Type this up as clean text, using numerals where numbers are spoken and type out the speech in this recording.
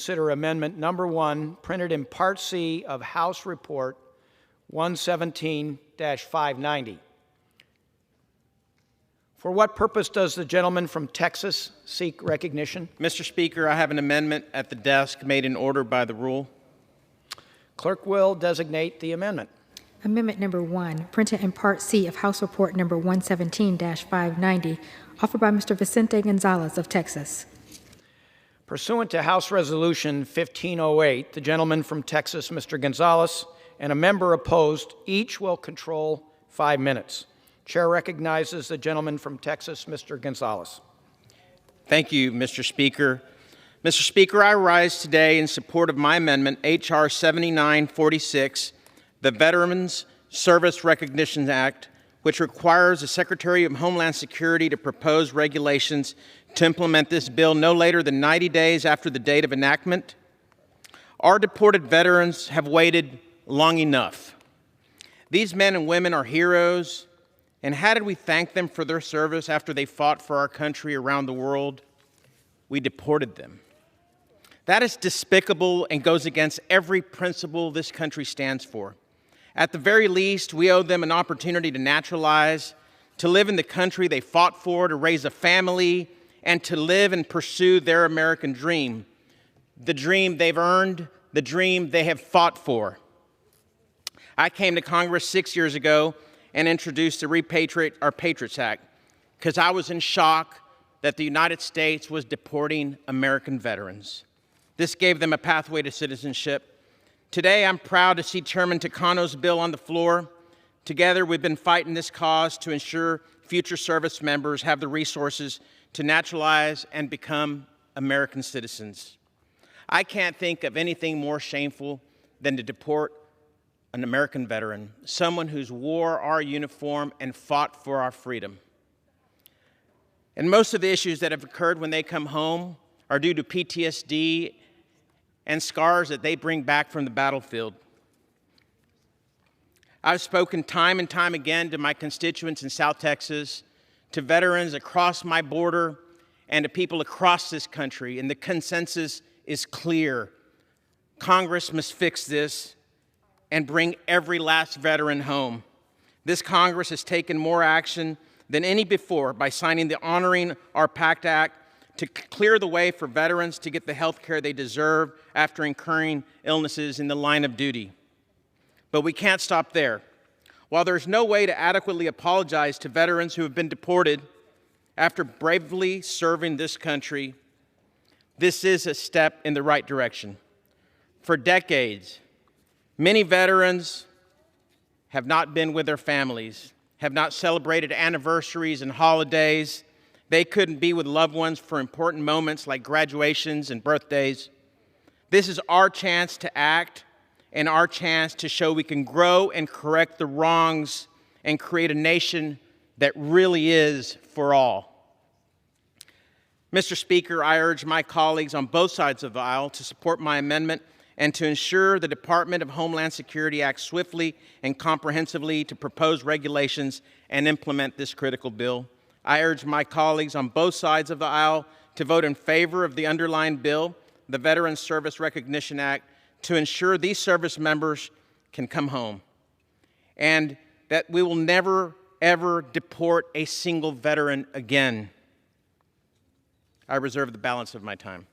Consider Amendment Number 1, printed in Part C of House Report 117-590. For what purpose does the gentleman from Texas seek recognition? Mr. Speaker, I have an amendment at the desk made in order by the rule. Clerk will designate the amendment. Amendment number 1, printed in Part C of House Report number 117-590, offered by Mr. Vicente Gonzales of Texas. Pursuant to House Resolution 1508, the gentleman from Texas, Mr. Gonzales, and a member opposed, each will control 5 minutes. Chair recognizes the gentleman from Texas, Mr. Gonzales. Thank you, Mr. Speaker. Mr. Speaker, I rise today in support of my amendment, H.R. 7946, the Veterans Service Recognition Act, which requires the Secretary of Homeland Security to propose regulations to implement this bill no later than 90 days after the date of enactment. Our deported veterans have waited long enough. These men and women are heroes, and how did we thank them for their service after they fought for our country around the world? We deported them. That is despicable and goes against every principle this country stands for. At the very least, we owe them an opportunity to naturalize, to live in the country they fought for, to raise a family, and to live and pursue their American dream, the dream they've earned, the dream they have fought for. I came to Congress 6 years ago and introduced the Repatriate Our Patriots Act because I was in shock that the United States was deporting American veterans. This gave them a pathway to citizenship. Today, I'm proud to see Chairman Takano's bill on the floor. Together, we've been fighting this cause to ensure future service members have the resources to naturalize and become American citizens. I can't think of anything more shameful than to deport an American veteran, someone who's wore our uniform and fought for our freedom. And most of the issues that have occurred when they come home are due to PTSD and scars that they bring back from the battlefield. I've spoken time and time again to my constituents in South Texas, to veterans across my border, and to people across this country, and the consensus is clear. Congress must fix this and bring every last veteran home. This Congress has taken more action than any before by signing the Honoring Our Pact Act to clear the way for veterans to get the health care they deserve after incurring illnesses in the line of duty. But we can't stop there. While there's no way to adequately apologize to veterans who have been deported after bravely serving this country, this is a step in the right direction. For decades, many veterans have not been with their families, have not celebrated anniversaries and holidays. They couldn't be with loved ones for important moments like graduations and birthdays. This is our chance to act and our chance to show we can grow and correct the wrongs and create a nation that really is for all. Mr. Speaker, I urge my colleagues on both sides of the aisle to support my amendment and to ensure the Department of Homeland Security acts swiftly and comprehensively to propose regulations and implement this critical bill. I urge my colleagues on both sides of the aisle to vote in favor of the underlying bill, the Veterans Service Recognition Act, to ensure these service members can come home, and that we will never, ever deport a single veteran again. I reserve the balance of my time.